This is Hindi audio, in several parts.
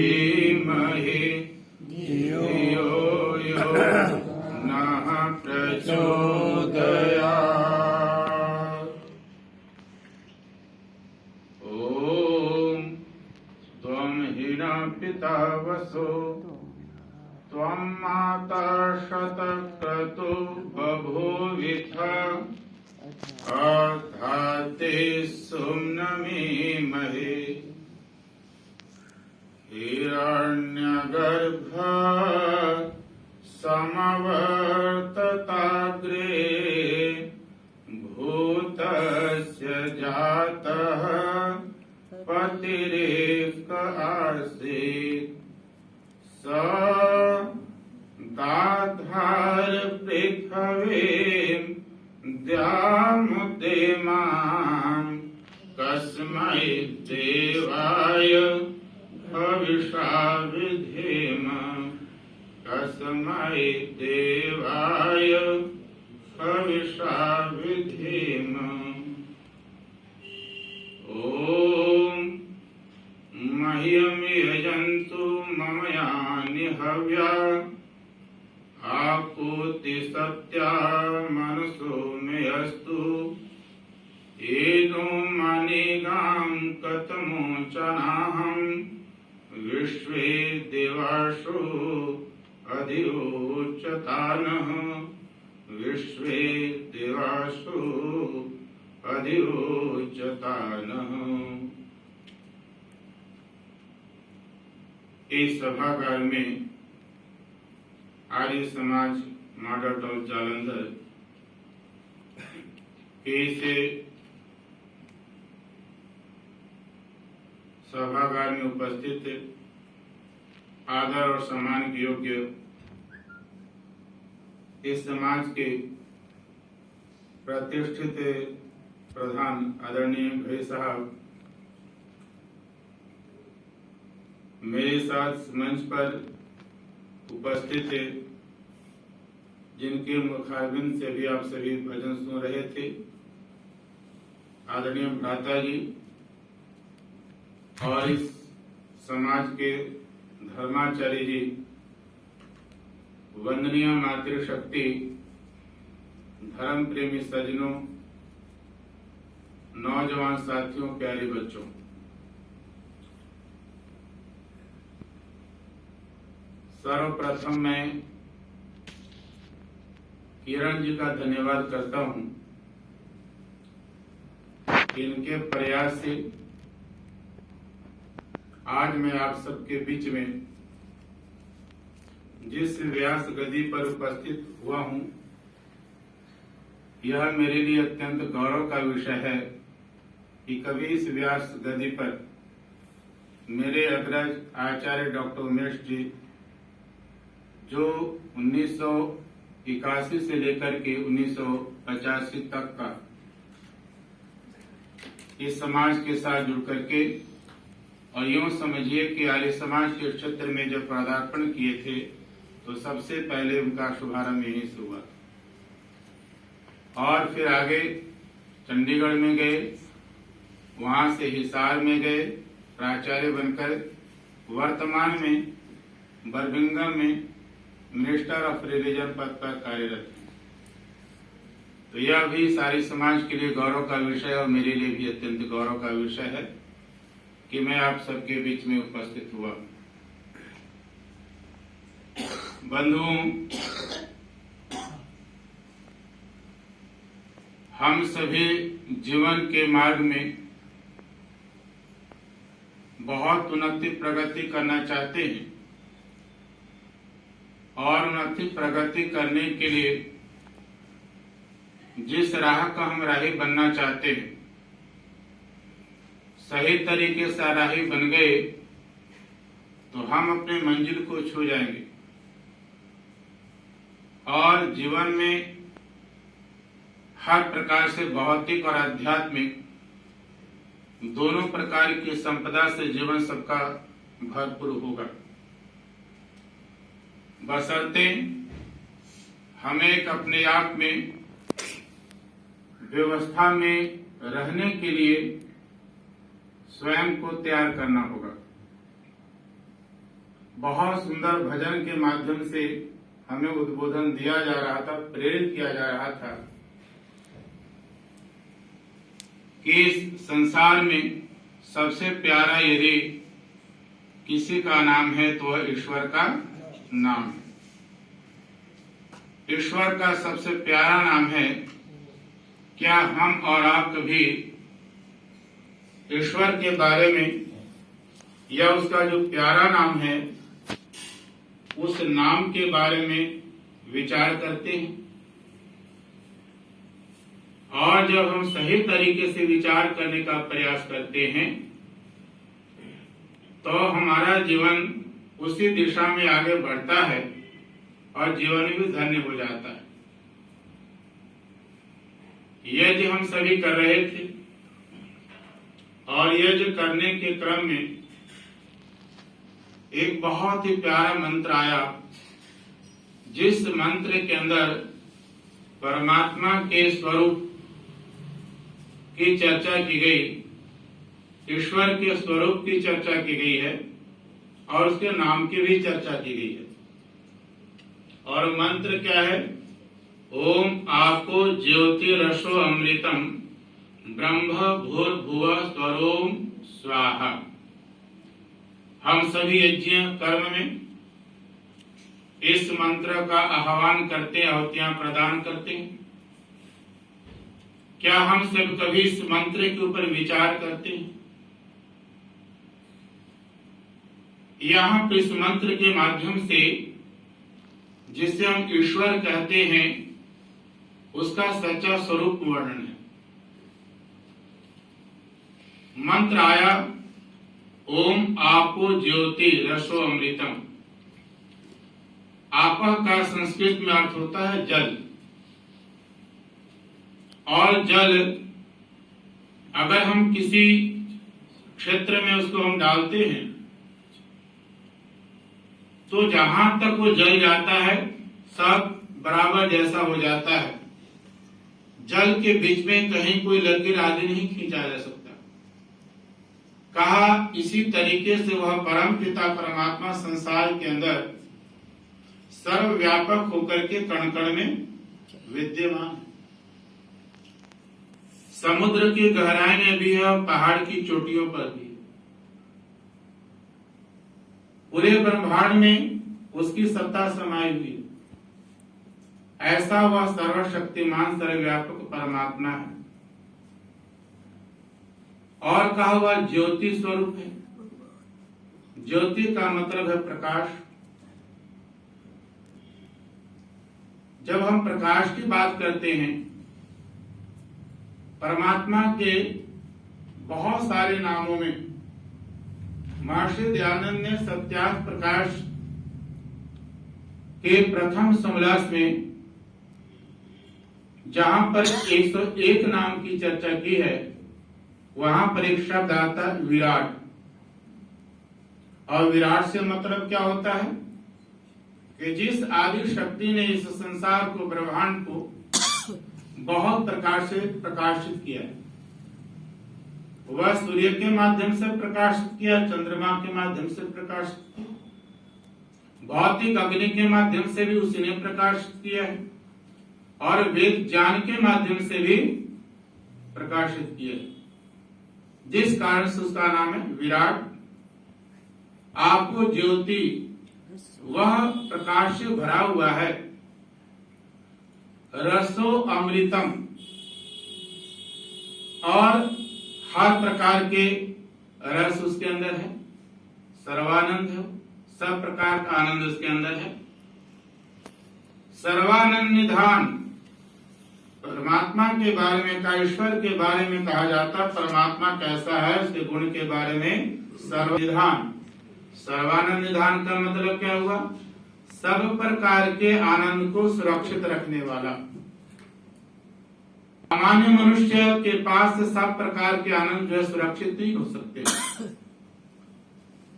धीमहि धियो यो नः प्रचोदयात्। ॐ त्वं हिना पिता वसो त्वं माता शतक्रतु बभूविथ अधाते सुम्नमीमहे हिरण्यगर्भ समवर्तताग्रे भूतस्य जातः पतिरेक आसीत् स दाधार पृथ्वीं द्यामुदेमां कस्मै देवाय हविषा विधेम कस्मै देवाय हविषा विधेम। ॐ मह्यं यजन्तु मम यानि हव्या आपूति सत्या मनसो मे अस्तु एनो मणिगां कतमोचनाहं विश्वे देवासु अधिरोचतानः विश्वे देवासु अधिरोचतानः। इस सभागार में आर्य समाज मॉडल टाउन जालंधर के से सभागार में उपस्थित आदर और सम्मान के योग्य इस समाज के प्रतिष्ठित प्रधान आदरणीय भाई साहब, मेरे साथ मंच पर उपस्थित है, जिनके मुखारबिंद से भी आप सभी भजन सुन रहे थे, आदरणीय भ्राता जी और इस समाज के धर्माचार्य जी, वंदनीय मातृशक्ति, धर्म प्रेमी सज्जनों, नौजवान साथियों, प्यारे बच्चों, सर्वप्रथम मैं किरण जी का धन्यवाद करता हूं। इनके प्रयास से आज मैं आप सबके बीच में जिस व्यास गद्दी पर उपस्थित हुआ हूं, यह मेरे लिए अत्यंत गौरव का विषय है कि कभी इस व्यास गद्दी पर मेरे अग्रज आचार्य डॉक्टर उमेश जी, जो 1981 से लेकर के 1985 तक का इस समाज के साथ जुड़ करके और यूं समझिए कि आर्य समाज के क्षेत्र में जब पदार्पण किए थे तो सबसे पहले उनका शुभारंभ यहीं से हुआ और फिर आगे चंडीगढ़ में गए, वहां से हिसार में गए प्राचार्य बनकर, वर्तमान में बर्मिंघम में मिनिस्टर ऑफ रिलीजन पद पर कार्यरत है। तो यह भी सारी समाज के लिए गौरव का विषय और मेरे लिए भी अत्यंत गौरव का विषय है कि मैं आप सबके बीच में उपस्थित हुआ। बंधुओं, हम सभी जीवन के मार्ग में बहुत उन्नति प्रगति करना चाहते हैं और उन्नति प्रगति करने के लिए जिस राह का हम राही बनना चाहते हैं, सही तरीके से राही बन गए तो हम अपने मंजिल को छू जाएंगे और जीवन में हर प्रकार से भौतिक और आध्यात्मिक दोनों प्रकार की संपदा से जीवन सबका भरपूर होगा, बशर्ते हमें एक अपने आप में व्यवस्था में रहने के लिए स्वयं को तैयार करना होगा। बहुत सुंदर भजन के माध्यम से हमें उद्बोधन दिया जा रहा था, प्रेरित किया जा रहा था कि इस संसार में सबसे प्यारा यदि किसी का नाम है तो वह ईश्वर का नाम है। ईश्वर का सबसे प्यारा नाम है। क्या हम और आप कभी ईश्वर के बारे में या उसका जो प्यारा नाम है उस नाम के बारे में विचार करते हैं? और जब हम सही तरीके से विचार करने का प्रयास करते हैं तो हमारा जीवन उसी दिशा में आगे बढ़ता है और जीवन भी धन्य हो जाता है। यज्ञ हम सभी कर रहे थे और यज्ञ करने के क्रम में एक बहुत ही प्यारा मंत्र आया, जिस मंत्र के अंदर परमात्मा के स्वरूप की चर्चा की गई, ईश्वर के स्वरूप की चर्चा की गई है और उसके नाम की भी चर्चा की गई है। और मंत्र क्या है? ओम आपो ज्योतिरसो अमृतम ब्रह्म भूर्भुवः स्वरोम स्वाहा। हम सभी यज्ञ कर्म में इस मंत्र का आह्वान करते, आहुतियां प्रदान करते हैं। क्या हम सब कभी इस मंत्र के ऊपर विचार करते हैं? यहाँ पर इस मंत्र के माध्यम से जिसे हम ईश्वर कहते हैं उसका सच्चा स्वरूप वर्णन है। मंत्र आया ओम आपो ज्योति रसो अमृतम। आपः का संस्कृत में अर्थ होता है जल, और जल अगर हम किसी क्षेत्र में उसको हम डालते हैं तो जहां तक वो जल जाता है सब बराबर जैसा हो जाता है। जल के बीच में कहीं कोई लकीर आदि नहीं खींचा जा सकता। कहा इसी तरीके से वह परम पिता परमात्मा संसार के अंदर सर्वव्यापक होकर के कण कण में विद्यमान है। समुद्र की गहराई में भी है और पहाड़ की चोटियों पर भी। पूरे ब्रह्मांड में उसकी सत्ता समाई हुई। ऐसा वह सर्वशक्तिमान सर्वव्यापक परमात्मा है। और कहा हुआ ज्योति स्वरूप है। ज्योति का मतलब है प्रकाश। जब हम प्रकाश की बात करते हैं, परमात्मा के बहुत सारे नामों में महर्षि दयानंद ने सत्यार्थ प्रकाश के प्रथम समलास में जहां पर 101 नाम की चर्चा की है, वहां पर एक शब्द आता है विराट। और विराट से मतलब क्या होता है कि जिस आदि शक्ति ने इस संसार को, ब्रह्मांड को बहुत प्रकाश से प्रकाशित किया है। वह सूर्य के माध्यम से प्रकाशित किया, चंद्रमा के माध्यम से प्रकाशित किया, भौतिक अग्नि के माध्यम से भी उसी ने प्रकाशित किया है, और वेद ज्ञान के माध्यम से भी प्रकाशित किया है, जिस कारण से उसका नाम है विराट। आपको ज्योति, वह प्रकाश से भरा हुआ है। रसो अमृतम, और हर प्रकार के रस उसके अंदर है। सर्वानंद है, सब प्रकार का आनंद उसके अंदर है। सर्वानंद निधान, परमात्मा के बारे में कहा, ईश्वर के बारे में कहा जाता, परमात्मा कैसा है उसके गुण के बारे में सर्वनिधान। सर्वानंद निधान का मतलब क्या हुआ? सब प्रकार के आनंद को सुरक्षित रखने वाला। सामान्य मनुष्य के पास सब प्रकार के आनंद जो है सुरक्षित नहीं हो सकते।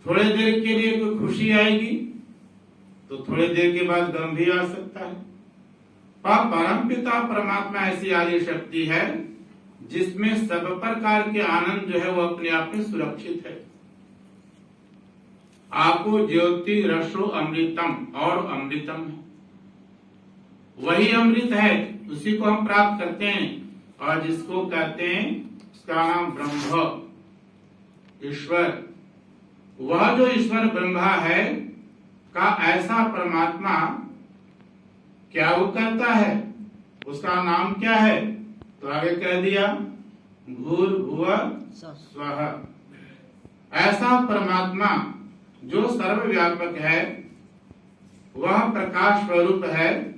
थोड़े देर के लिए कोई खुशी आएगी तो थोड़े देर के बाद गम भी आ सकता है। पर परम पिता परमात्मा ऐसी आदि शक्ति है जिसमें सब प्रकार के आनंद जो है वो अपने आप में सुरक्षित है। आपो ज्योति रसो अमृतम, और अमृतम है, वही अमृत है, उसी को हम प्राप्त करते हैं। और जिसको कहते हैं उसका नाम ब्रह्म, ईश्वर। वह जो ईश्वर ब्रह्मा है का ऐसा परमात्मा क्या वो करता है, उसका नाम क्या है? तो आगे कह दिया भूर्भुवः स्वः। ऐसा परमात्मा जो सर्वव्यापक है, वह प्रकाश स्वरूप है,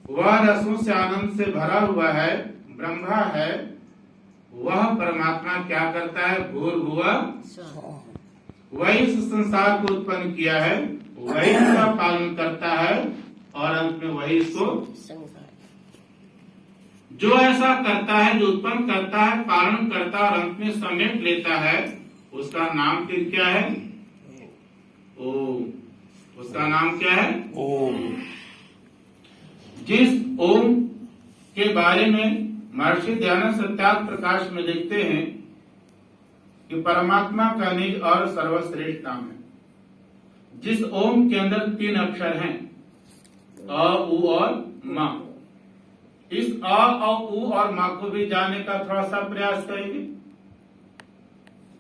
वह रसों से आनंद से भरा हुआ है, ब्रह्मा है, वह परमात्मा क्या करता है? भूर्भुवः, वही इस संसार को उत्पन्न किया है, वही इसका पालन करता है, और अंत में वही इसको, जो ऐसा करता है, जो उत्पन्न करता है, पालन करता है और अंत में समेट लेता है, उसका नाम फिर क्या है? ओम। उसका नाम क्या है? ओम। जिस ओम के बारे में महर्षि दयानंद सत्यार्थ प्रकाश में लिखते हैं कि परमात्मा का निज और सर्वश्रेष्ठ नाम है। जिस ओम के अंदर 3 अक्षर हैं, अ, उ और म। इस अ और उ और म को भी जानने का थोड़ा सा प्रयास करेंगे।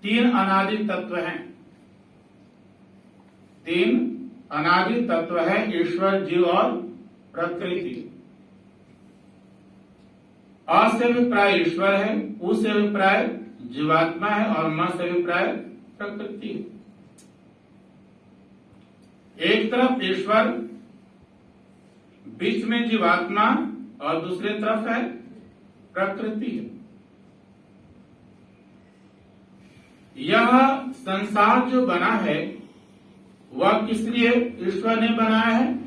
3 अनादि तत्व हैं, 3 अनादि तत्व है, ईश्वर, जीव और प्रकृति। अ से अभिप्राय ईश्वर है, उ से अभिप्राय जीवात्मा है, और म से अभिप्राय प्रकृति है। एक तरफ ईश्वर, बीच में जीवात्मा, और दूसरे तरफ है प्रकृति है। यह संसार जो बना है वह किस लिए ईश्वर ने बनाया है?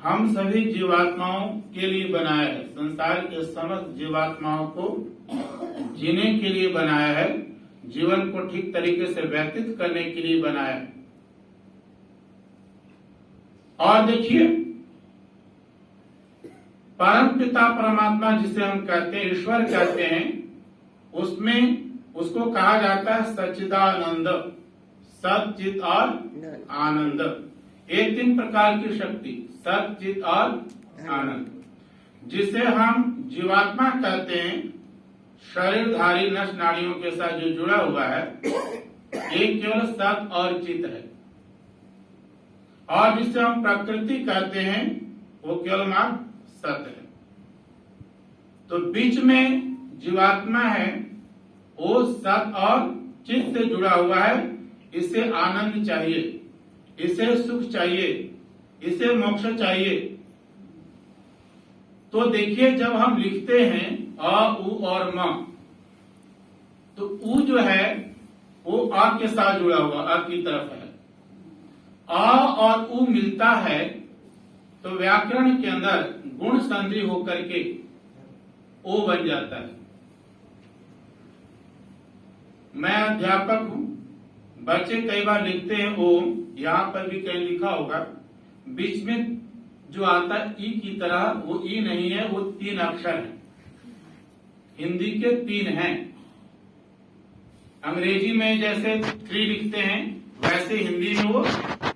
हम सभी जीवात्माओं के लिए बनाया है। संसार के समस्त जीवात्माओं को जीने के लिए बनाया है, जीवन को ठीक तरीके से व्यतीत करने के लिए बनाया है। और देखिए, परम पिता परमात्मा जिसे हम कहते हैं, ईश्वर कहते हैं, उसमें उसको कहा जाता है सच्चिदानंद, सत, चित और आनंद। ये 3 प्रकार की शक्ति, सत, चित और आनंद, जिसे हम जीवात्मा कहते हैं। शरीरधारी नस नाड़ियों के साथ जो जुड़ा हुआ है, ये केवल सत और चित है। और जिसे हम प्रकृति कहते हैं, वो केवल मात्र सत है। तो बीच में जीवात्मा है, वो सत और चित से जुड़ा हुआ है। इसे आनंद चाहिए, इसे सुख चाहिए, इसे मोक्ष चाहिए। तो देखिए, जब हम लिखते हैं अ, उ और म, तो उ जो है वो अ के साथ जुड़ा हुआ, अ की तरफ है। अ और उ मिलता है तो व्याकरण के अंदर गुण संधि होकर के ओ बन जाता है। मैं अध्यापक हूं, बच्चे कई बार लिखते हैं ओम, यहां पर भी कहीं लिखा होगा, बीच में जो आता है ई की तरह, वो ई नहीं है, वो 3 अक्षर है। हिंदी के 3 हैं। अंग्रेजी में जैसे 3 लिखते हैं, वैसे हिंदी में वो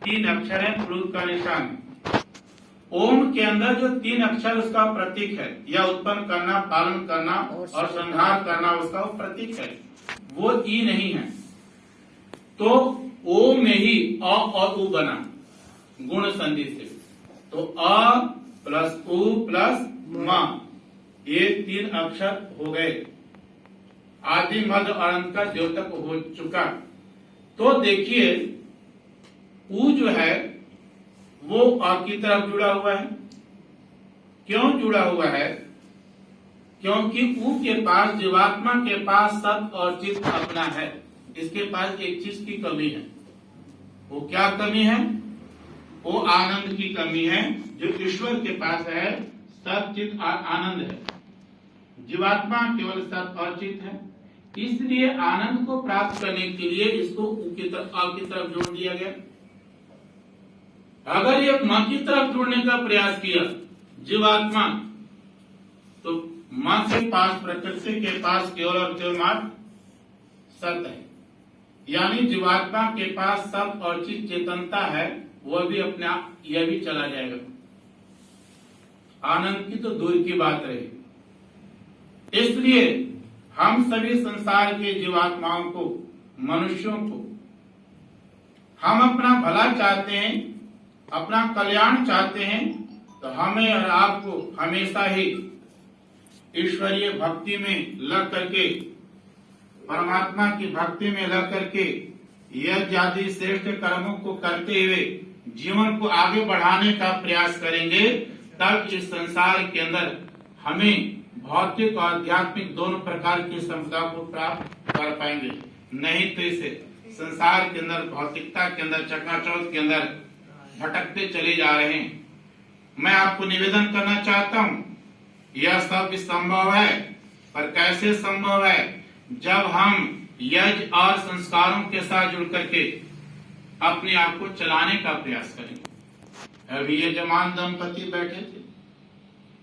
3 अक्षर है, प्लस का निशान। ओम के अंदर जो 3 अक्षर उसका प्रतीक है, या उत्पन्न करना, पालन करना और संहार करना, उसका वो प्रतीक है, वो ई नहीं है। तो ओ में ही अ और उ बना गुण संधि से। तो अ प्लस उ प्लस म, ये 3 अक्षर हो गए। आदि मध्य और अंत का द्योतक हो चुका। तो देखिए, उ जो है वो अ की तरफ जुड़ा हुआ है। क्यों जुड़ा हुआ है? क्योंकि उ के पास, जीवात्मा के पास सत और चित अपना है। इसके पास एक चीज की कमी है। वो क्या कमी है? वो आनंद की कमी है, जो ईश्वर के पास है। सत, चित और आनंद है। जीवात्मा केवल सत और चित है। इसलिए आनंद को प्राप्त करने के लिए इसको उ की तरफ, आ की तरफ जोड़ दिया गया। अगर ये म की तरफ जोड़ने का प्रयास किया जीवात्मा, तो म के पास, प्रकृति के पास केवल और केवल मात्र सत है। यानी जीवात्मा के पास सब और चीज चेतनता है, वह भी अपने आप यह भी चला जाएगा। आनंद की तो दूर की बात रही। इसलिए हम सभी संसार के जीवात्माओं को, मनुष्यों को, हम अपना भला चाहते हैं, अपना कल्याण चाहते हैं, तो हमें और आपको हमेशा ही ईश्वरीय भक्ति में लग करके, परमात्मा की भक्ति में लग करके यज्ञ आदि श्रेष्ठ कर्मों को करते हुए जीवन को आगे बढ़ाने का प्रयास करेंगे, तब इस संसार के अंदर हमें भौतिक और आध्यात्मिक दोनों प्रकार की समता को प्राप्त कर पाएंगे। नहीं तो इसे संसार के अंदर, भौतिकता के अंदर, चकाचौंध के अंदर भटकते चले जा रहे हैं। मैं आपको निवेदन करना चाहता हूं, यह सब संभव है, पर कैसे संभव है? जब हम यज्ञ और संस्कारों के साथ जुड़ करके अपने आप को चलाने का प्रयास करेंगे। अभी ये जमान दंपति बैठे थे,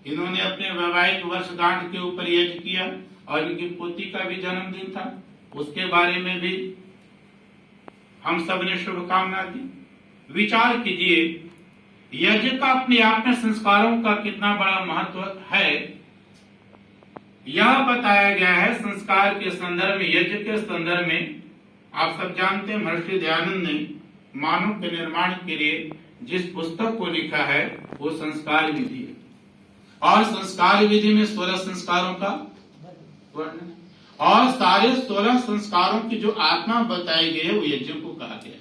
इन्होंने अपने वैवाहिक वर्षगांठ के ऊपर यज्ञ किया और इनकी पोती का भी जन्मदिन था, उसके बारे में भी हम सब ने शुभकामना दी। विचार कीजिए, यज्ञ का अपने आप में संस्कारों का कितना बड़ा महत्व है। यह बताया गया है संस्कार के संदर्भ में, यज्ञ के संदर्भ में। आप सब जानते हैं महर्षि दयानंद ने मानव के निर्माण के लिए जिस पुस्तक को लिखा है वो संस्कार विधि है, और संस्कार विधि में 16 संस्कारों का वर्णन, और सारे 16 संस्कारों की जो आत्मा बताई गई है वो यज्ञ को कहा गया है।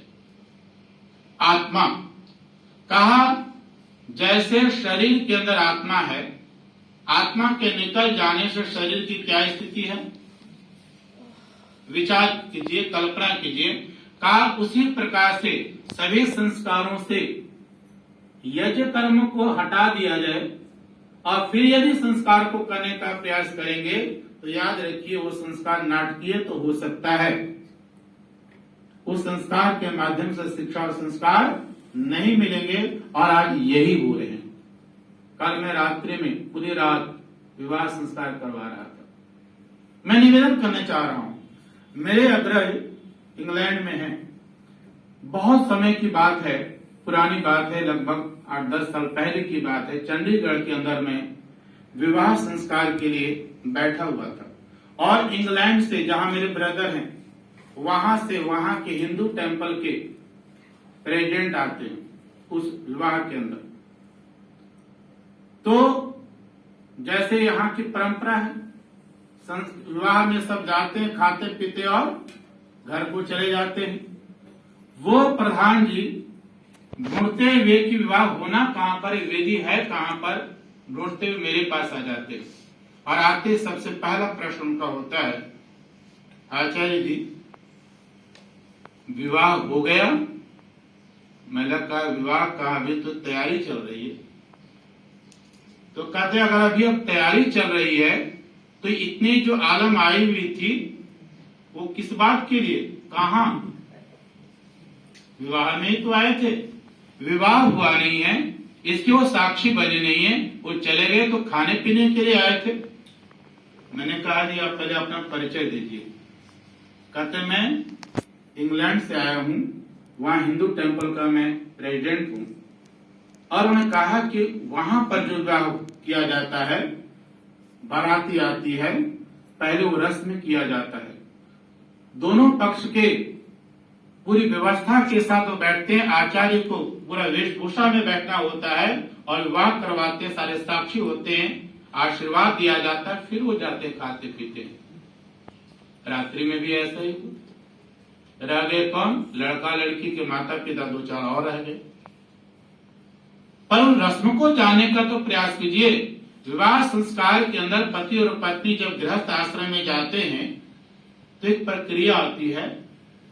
आत्मा कहा, जैसे शरीर के अंदर आत्मा है, आत्मा के निकल जाने से शरीर की क्या स्थिति है? विचार कीजिए, कल्पना कीजिए। कहा उसी प्रकार से सभी संस्कारों से यज्ञ कर्म को हटा दिया जाए और फिर यदि संस्कार को करने का प्रयास करेंगे तो याद रखिए वो संस्कार नाटकीय तो हो सकता है, उस संस्कार के माध्यम से शिक्षा और संस्कार नहीं मिलेंगे, और आज यही हो रहे हैं। कल मैं रात्रि में पूरी रात विवाह संस्कार करवा रहा था। मैं निवेदन करना चाह रहा हूं, मेरे अग्रज इंग्लैंड में हैं, बहुत समय की बात है, पुरानी बात है, लगभग 8-10 साल पहले की बात है। चंडीगढ़ के अंदर में विवाह संस्कार के लिए बैठा हुआ था, और इंग्लैंड से जहां मेरे ब्रदर हैं वहां से, वहां के हिंदू टेंपल के प्रेसिडेंट आते हैं उस विवाह के अंदर। तो जैसे यहाँ की परंपरा है, विवाह में सब जाते हैं, खाते पीते और घर को चले जाते हैं। वो प्रधान जी ढूंढते हुए कि विवाह होना कहां पर, वेदी है कहां पर, ढूंढते हुए मेरे पास आ जाते हैं, और आते सबसे पहला प्रश्न उनका होता है, आचार्य जी विवाह हो गया? मैंने कहा विवाह का अभी तो तैयारी चल रही है। तो कहते अगर अभी अब तैयारी चल रही है तो इतनी जो आलम आई हुई थी वो किस बात के लिए, कहां? विवाह में ही तो आए थे, विवाह हुआ नहीं है, इसके वो साक्षी बने नहीं है, वो चले गए तो खाने पीने के लिए आए थे। मैंने कहा जी आप पहले अपना परिचय दीजिए। कहते मैं इंग्लैंड से आया हूं, वहां हिंदू टेंपल का मैं प्रेसिडेंट हूं, और उन्होंने कहा कि वहां पर जो विवाह किया जाता है, बाराती आती है, पहले वो रस्म किया जाता है, दोनों पक्ष के पूरी व्यवस्था के साथ वो बैठते हैं, आचार्य को पूरा वेशभूषा में बैठना होता है और विवाह करवाते, सारे साक्षी होते हैं, आशीर्वाद दिया जाता है, फिर वो जाते खाते पीते हैं। रात्रि में भी ऐसा ही रह गए कौन? लड़का लड़की के माता पिता, 2-4 और रह गए। पर उन रस्म को जानने का तो प्रयास कीजिए। विवाह संस्कार के अंदर पति और पत्नी जब गृहस्थ आश्रम में जाते हैं तो एक प्रक्रिया आती है,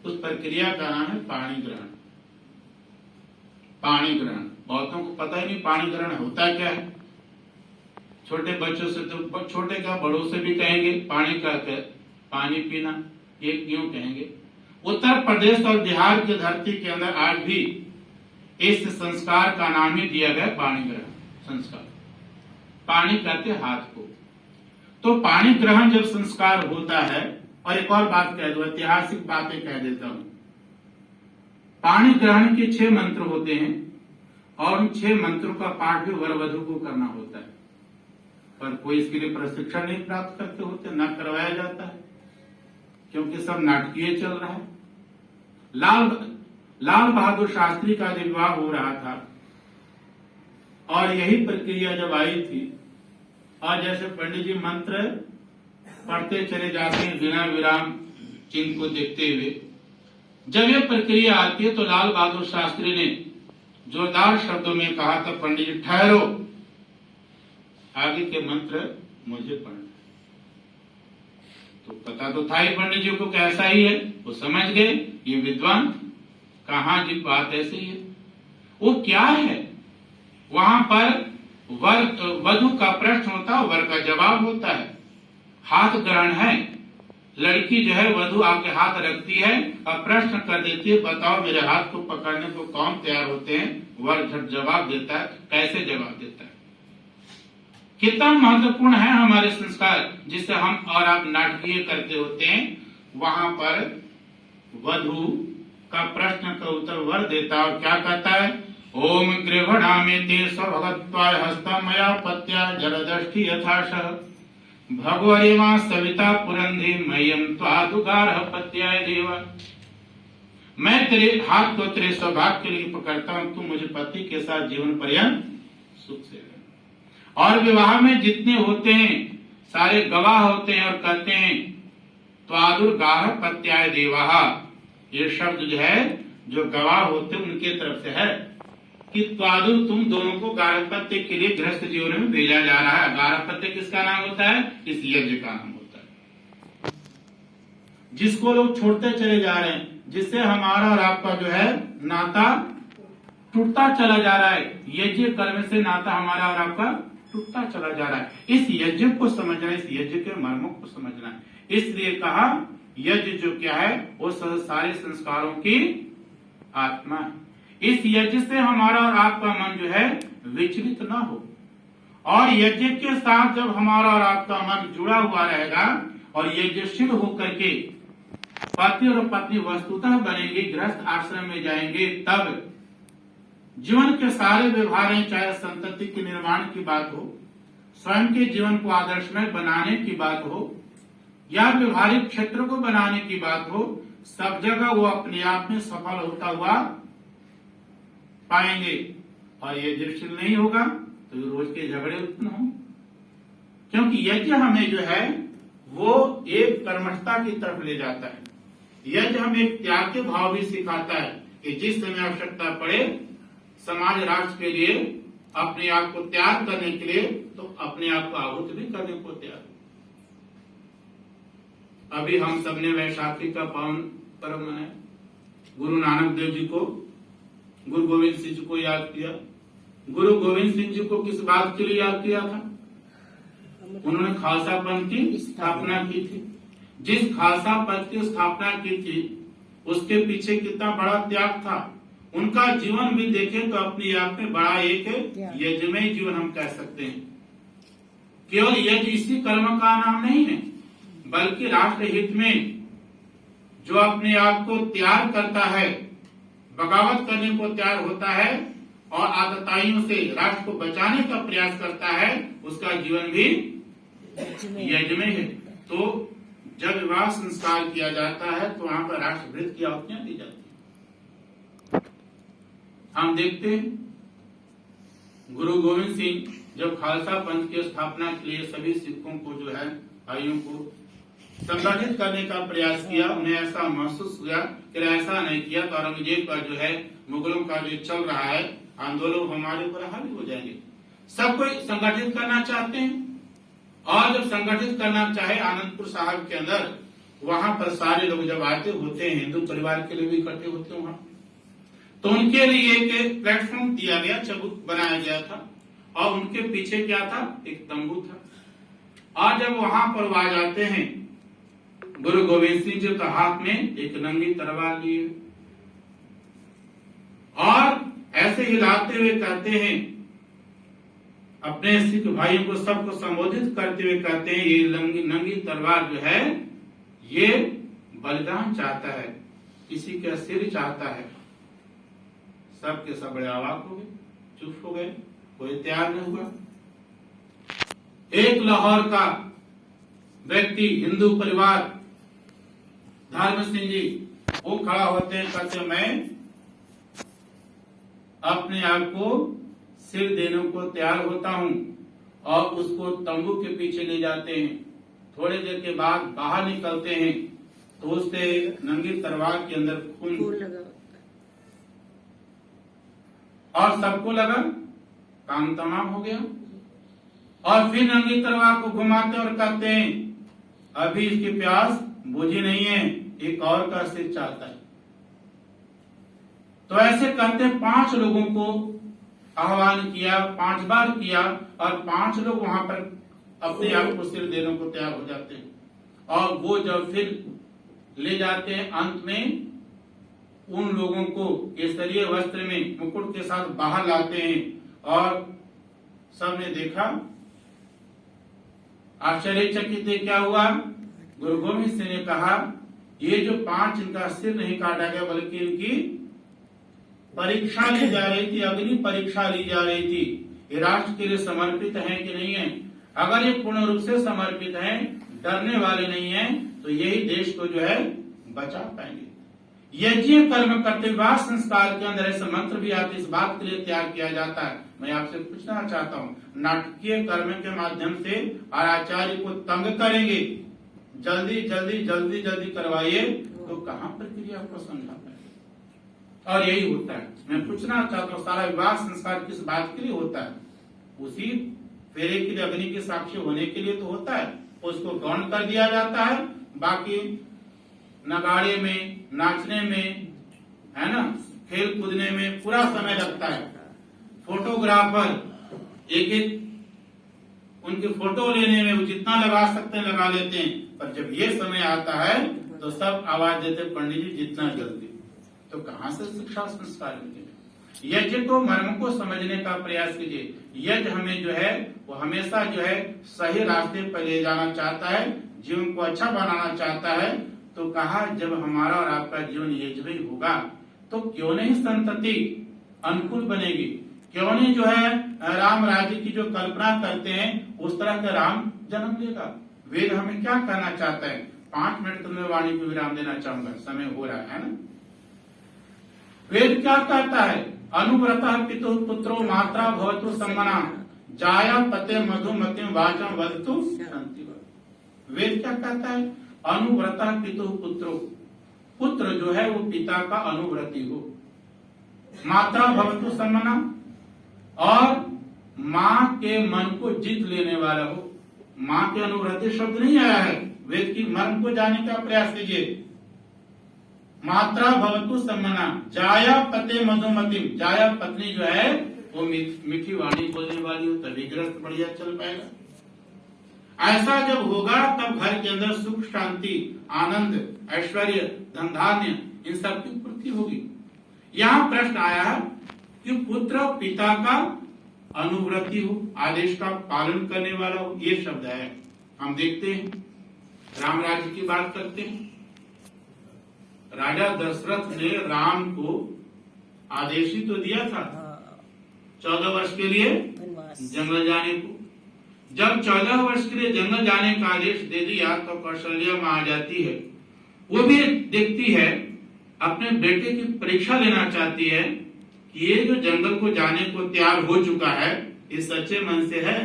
उस प्रक्रिया का नाम है पाणी ग्रहण। पाणी ग्रहण बहुतों को पता ही नहीं पाणी ग्रहण होता क्या है। छोटे बच्चों से तो, छोटे क्या बड़ों से भी कहेंगे पानी का, पानी पीना, ये क्यों कहेंगे। उत्तर प्रदेश और बिहार की धरती के अंदर आज भी इस संस्कार का नाम ही दिया गया पाणी ग्रहण संस्कार। पानी कहते हाथ को। तो पाणी ग्रहण जब संस्कार होता है और एक और बात कह दो, ऐतिहासिक बातें कह देता हूं। पाणी ग्रहण के 6 मंत्र होते हैं और उन 6 मंत्रों का पाठ भी वर वधू को करना होता है, पर कोई इसके लिए प्रशिक्षण नहीं प्राप्त करते होते, न करवाया जाता है, क्योंकि सब नाटकीय चल रहा है। लाल बहादुर शास्त्री का जब विवाह हो रहा था और यही प्रक्रिया जब आई थी, और जैसे पंडित जी मंत्र पढ़ते चले जाते हैं बिना विराम चिन्ह को देखते हुए, जब ये प्रक्रिया आती है तो लाल बहादुर शास्त्री ने जोरदार शब्दों में कहा था, पंडित जी ठहरो, आगे के मंत्र मुझे पढ़ना। तो पता तो था ही पंडित जी को कैसा ही है, वो समझ गए ये विद्वान कहाँ की बात ऐसी है। वो क्या है, वहां पर वर वधु का प्रश्न होता है, वर का जवाब होता है, हाथ ग्रहण है। लड़की जो है वधु आके हाथ रखती है और प्रश्न कर देती है, बताओ मेरे हाथ को पकड़ने को कौन तैयार होते हैं। वर झट जवाब देता है, कैसे जवाब देता है। कितना महत्वपूर्ण है हमारे संस्कार, जिसे हम और आप नाटकीय करते होते हैं। वहां पर वधु का प्रश्न का उत्तर वर देता और क्या कहता है, ओम गृहणामेते स्वभगत्वाय हस्तम मया पत्या जलदष्टि यथाशः भगवरेवा सविता पुरंधे मय्यम त्वादुगारः पत्याय देवा। मैं तेरे हाथ को तेरे सौभाग्य के लिए पकड़ता हूं, तू मुझे पति के साथ जीवन पर्यंत सुख से रहे। और विवाह में जितने होते हैं सारे गवाह होते हैं और कहते हैं त्वादुगारः पत्याय देवा। ये शब्द जो है जो गवाह होते हैं उनके तरफ से है कि त्वादु तुम दोनों को गारहपत्य के लिए गृहस्थ जीवन में भेजा जा रहा है। गारहपत्य किसका नाम होता है, इस यज्ञ का नाम होता है, जिसको लोग छोड़ते चले जा रहे हैं, जिससे हमारा और आपका जो है नाता टूटता चला जा रहा है। यज्ञ कर्म से नाता हमारा और आपका टूटता चला जा रहा है। इस यज्ञ को समझना, इस यज्ञ के मर्मों को समझना, इसलिए कहा यज्ञ जो क्या है वो सारे संस्कारों की आत्मा है। इस यज्ञ से हमारा और आपका मन जो है विचलित ना हो, और यज्ञ के साथ जब हमारा और आपका मन जुड़ा हुआ रहेगा और यज्ञ सिद्ध होकर के पति और पत्नी वस्तुतः बनेंगे, गृहस्थ आश्रम में जाएंगे, तब जीवन के सारे व्यवहार, चाहे संतति के निर्माण की बात हो, स्वयं के जीवन को आदर्शमय बनाने की बात हो, या व्यवहारिक क्षेत्र को बनाने की बात हो, सब जगह वो अपने आप में सफल होता हुआ पाएंगे। और ये दृष्टि नहीं होगा तो रोज के झगड़े उत्पन्न होंगे, क्योंकि यज्ञ हमें जो है वो एक कर्मठता की तरफ ले जाता है। यज्ञ हमें त्याग के भाव भी सिखाता है कि जिस समय आवश्यकता पड़े समाज राष्ट्र के लिए अपने आप को त्याग करने के लिए, तो अपने आप को आहुति भी करने को तैयार। अभी हम सबने वैशाखी का पावन पर्व मनाया, गुरु नानक देव जी को, गुरु गोविंद सिंह जी को याद किया। गुरु गोविंद सिंह जी को किस बात के लिए याद किया था, उन्होंने खालसा पंथ की स्थापना की थी। जिस खालसा पंथ की स्थापना की थी उसके पीछे कितना बड़ा त्याग था। उनका जीवन भी देखें तो अपने आप में बड़ा एक यज्ञमय जीवन हम कह सकते हैं। केवल यज्ञ इसी कर्म का नाम नहीं है, बल्कि राष्ट्र हित में जो अपने आप को त्याग करता है, बगावत करने को तैयार होता है और आतताइयों से राष्ट्र को बचाने का प्रयास करता है, उसका जीवन भी यज्ञमय है। तो जब विवाह संस्कार किया जाता है तो वहां पर राष्ट्रभृत की आहुतियां दी जाती है। हम देखते हैं गुरु गोविंद सिंह जब खालसा पंथ की स्थापना के लिए सभी सिखों को जो है भाइयों को संगठित करने का प्रयास किया, उन्हें ऐसा महसूस हुआ कि ऐसा नहीं किया तो औरंगजेब का जो है मुगलों का जो चल रहा है आंदोलन हमारे ऊपर हावी हो जाएंगे। सब कोई संगठित करना चाहते हैं, और जब संगठित करना चाहे आनंदपुर साहब के अंदर, वहां पर सारे लोग जब आते होते हैं, हिंदू परिवार के लिए भी इकट्ठे होते हैं वहां, तो उनके लिए एक प्लेटफॉर्म दिया गया, चबूत बनाया गया था, और उनके पीछे क्या था, एक तंबू था। और जब वहां पर वो आ जाते हैं, गुरु गोविंद सिंह जी के हाथ में एक नंगी तलवार लिए और ऐसे हिलाते हुए कहते हैं, अपने सिख भाइयों को सबको संबोधित करते हुए कहते हैं, ये नंगी तलवार जो है ये बलिदान चाहता है, किसी का सिर चाहता है। सब के सब बड़े अवाक हो गए, चुप हो गए, कोई तैयार नहीं हुआ। एक लाहौर का व्यक्ति, हिंदू परिवार, धर्म सिंह जी, वो खड़ा होते हैं, कहते मैं अपने आप को सिर देने को तैयार होता हूं, और उसको तंबू के पीछे ले जाते हैं। थोड़ी देर के बाद बाहर निकलते हैं तो उससे नंगी तलवार के अंदर खून लगा, और सबको लगा काम तमाम हो गया। और फिर नंगी तलवार को घुमाते और कहते हैं अभी इसकी प्यास बुझी नहीं है, एक और का सिर चाहता है। तो ऐसे करते 5 लोगों को आह्वान किया, 5 बार किया, और 5 लोग वहां पर अपने आप को सिर देने को तैयार हो जाते हैं। और वो जब फिर ले जाते हैं, अंत में उन लोगों को केसरिया वस्त्र में मुकुट के साथ बाहर लाते हैं, और सबने देखा, आश्चर्यचकित क्या हुआ। गुरु गोविंद सिंह ने कहा ये जो 5 इनका सिर नहीं काटा गया, बल्कि इनकी परीक्षा ली जा रही थी, अग्नि परीक्षा ली जा रही थी, ये राष्ट्र के लिए समर्पित है कि नहीं है। अगर ये पूर्ण रूप से समर्पित हैं, डरने वाले नहीं हैं, तो यही देश को जो है बचा पाएंगे। यज्ञ कर्म करते विवाह संस्कार के अंदर ऐसे मंत्र भी आते, इस बात के लिए तैयार किया जाता है। मैं आपसे पूछना चाहता हूँ, नाटकीय कर्म के माध्यम से और आचार्य को तंग करेंगे, जल्दी जल्दी जल्दी जल्दी करवाइए, तो कहाँ प्रक्रिया को समझा पाएंगे। और यही होता है। मैं पूछना चाहता हूँ, सारा विवाह संस्कार किस बात के लिए होता है? उसी फेरे के लिए, अग्नि के साक्षी होने के लिए तो होता है। उसको गौण कर दिया जाता है, बाकी नगाड़े में, नाचने में, है ना, खेल कूदने में पूरा समय लगता है। फोटोग्राफर एक एक उनकी फोटो लेने में वो जितना लगा सकते हैं लगा लेते हैं, पर जब ये समय आता है तो सब आवाज देते पंडित जी जितना जल्दी। तो कहां से शिक्षा संस्कार मिलेगा? यज्ञ को मर्म को समझने का प्रयास कीजिए। यज्ञ हमें जो है वो हमेशा जो है सही रास्ते पर ले जाना चाहता है, जीवन को अच्छा बनाना चाहता है। तो कहा जब हमारा और आपका जीवन यज्ञ होगा तो क्यों नहीं संतति अनुकूल बनेगी, क्यों नहीं जो है राम राज्य की जो कल्पना करते हैं उस तरह का राम जन्म लेगा। वेद हमें क्या कहना चाहता है? 5 मिनट तुम्हें वाणी को विराम देना चाहूंगा, समय हो रहा है ना। वेद क्या कहता है? अनुव्रतः पितुः पुत्रो मात्रा भवतु सम्मना जाया पते मधुमतिम वाचम वदतु शांति। वेद क्या कहता है? अनुव्रतः पितुः पुत्रो, पुत्र जो है वो पिता का अनुव्रती हो, मात्रा भवतु सम्मना, और माँ के मन को जीत लेने वाला हो। माँ के अनुव्रती शब्द नहीं आया है, वेद की मर्म को जानने का प्रयास कीजिए। मात्रा भवतु सम्मना जाया पते मधुमतिम, जाया पत्नी जो है वो मीठी वाणी बोलने वाली हो, तभी गृहस्थ बढ़िया चल पाएगा। ऐसा जब होगा तब घर के अंदर सुख शांति आनंद ऐश्वर्य धन धान्य इन सब की पूर्ति होगी। यहाँ प्रश्न आया है कि पुत्र पिता का अनुव्रती हो, आदेश का पालन करने वाला हो, ये शब्द है। हम देखते हैं राम राज्य की बात करते हैं। राजा दशरथ ने राम को आदेश ही तो दिया था 14 वर्ष के लिए जंगल जाने को। जब 14 वर्ष के लिए जंगल जाने का आदेश दे दिया तो कौशल्या मां आ जाती है। वो भी देखती है, अपने बेटे की परीक्षा लेना चाहती है कि ये जो जंगल को जाने को तैयार हो चुका है ये सच्चे मन से है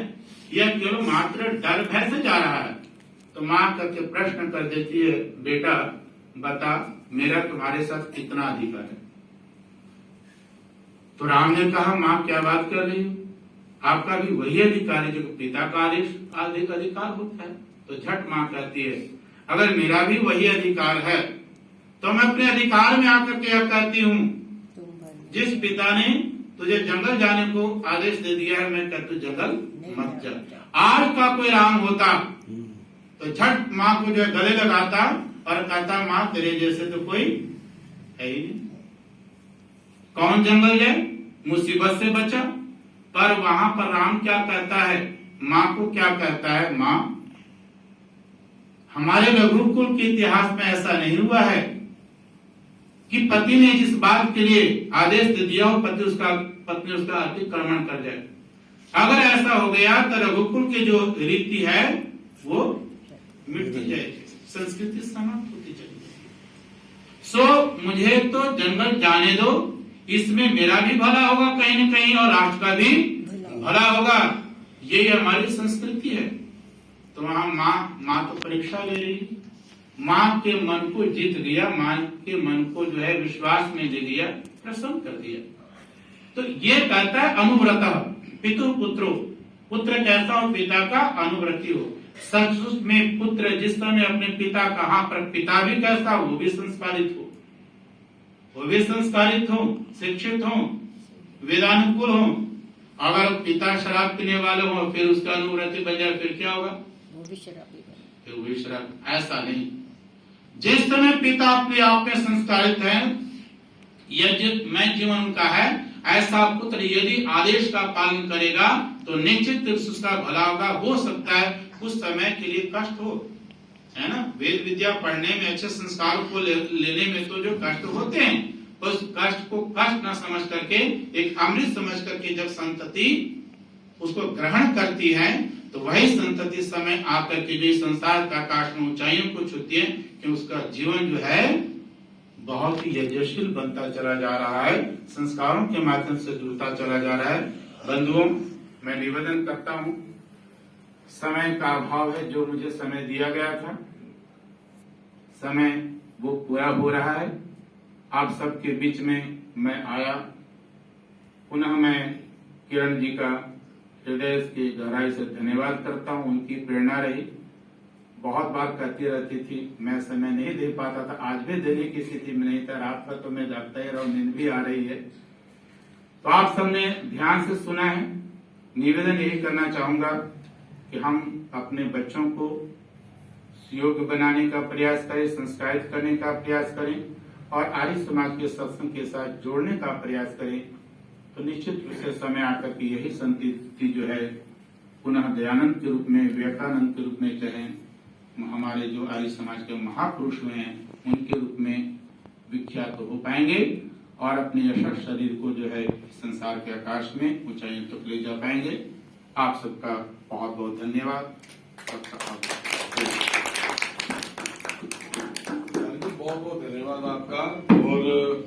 या केवल मात्र डर भय से जा रहा है। तो मां करके प्रश्न कर देती है, बेटा बता मेरा तुम्हारे साथ कितना अधिकार है? तो राम ने कहा, मां क्या बात कर रही हो, आपका भी वही अधिकार है जो पिता का आदेश अधिकार होता है। तो झट मां कहती है, अगर मेरा भी वही अधिकार है तो मैं अपने अधिकार में आकर क्या कहती हूँ, जिस पिता ने तुझे जंगल जाने को आदेश दे दिया है मैं कहती जंगल मत जा। आज का कोई राम होता तो झट माँ को जो है गले लगाता और कहता, माँ तेरे जैसे तो कोई है ही नहीं, कौन जंगल जाए, मुसीबत से बचा। पर वहां पर राम क्या कहता है, माँ को क्या कहता है, माँ हमारे रघुकुल के इतिहास में ऐसा नहीं हुआ है कि पति ने जिस बात के लिए आदेश दे दिया हो पत्नी उसका अतिक्रमण कर जाए। अगर ऐसा हो गया तो रघुकुल की जो रीति है वो मिटती जाएगी, संस्कृति समाप्त होती चली जाएगी। सो मुझे तो जंगल जाने दो, इसमें मेरा भी भला होगा कहीं न कहीं और राष्ट्र का भी भला होगा। यही हमारी संस्कृति है। तो वहां माँ तो परीक्षा ले रही, माँ के मन को जीत लिया, माँ के मन को जो है विश्वास में ले लिया, प्रसन्न कर दिया। तो ये कहता है अनुव्रत पितु पुत्रो, पुत्र कैसा हो, पिता का अनुव्रती हो। सच में पुत्र जिस समय अपने पिता का, हाँ पर पिता भी कैसा, वो भी संस्कारित हो, वो भी संस्कारित हो, शिक्षित हो, वेदानुकूल हो। अगर पिता शराब पीने वाले हो फिर उसका अनुव्रती बन जाए फिर क्या होगा, वो भी शराब। ऐसा नहीं, जिस समय पिता अपने आप में संस्कारित है, मैं जीवन उनका है, ऐसा पुत्र यदि आदेश का पालन करेगा तो निश्चित उसका भला होगा। हो सकता है उस समय के लिए कष्ट हो, है ना, वेद विद्या पढ़ने में, अच्छे संस्कारों को लेने में तो जो कष्ट होते हैं, उस कष्ट को कष्ट न समझ करके एक अमृत समझ करके जब संतति उसको ग्रहण करती है तो वही संतति समय आकर के जो संसार का आकाश में ऊंचाइयों को छूती है कि उसका जीवन जो है बहुत ही यज्ञशील बनता चला जा रहा है, संस्कारों के माध्यम से जुड़ता चला जा रहा है। बंधुओं, मैं निवेदन करता हूं, समय का अभाव है, जो मुझे समय दिया गया था समय वो पूरा हो रहा है। आप सबके बीच में मैं आया, पुनः मैं किरण जी का हृदय की गहराई से धन्यवाद करता हूं। उनकी प्रेरणा रही, बहुत बार कहती रहती थी, मैं समय नहीं दे पाता था, आज भी देने की स्थिति में नहीं था, रात का तो मैं जागता ही रहा, नींद भी आ रही है। तो आप सबने ध्यान से सुना है। निवेदन यही करना चाहूंगा कि हम अपने बच्चों को योग्य बनाने का प्रयास करें, संस्कारित करने का प्रयास करें और आर्य समाज के सत्संग के साथ जोड़ने का प्रयास करें। तो निश्चित रूप से समय आकर के यही संतति जो है पुनः दयानंद के रूप में, विवेकानंद के रूप में, चाहे हमारे जो आर्य समाज के महापुरुष हुए हैं उनके रूप में विख्यात हो पाएंगे और अपने यशस्वी शरीर को जो है संसार के आकाश में ऊंचाइयों तक ले जा पाएंगे। आप सबका बहुत बहुत धन्यवाद। बहुत बहुत धन्यवाद आपका। और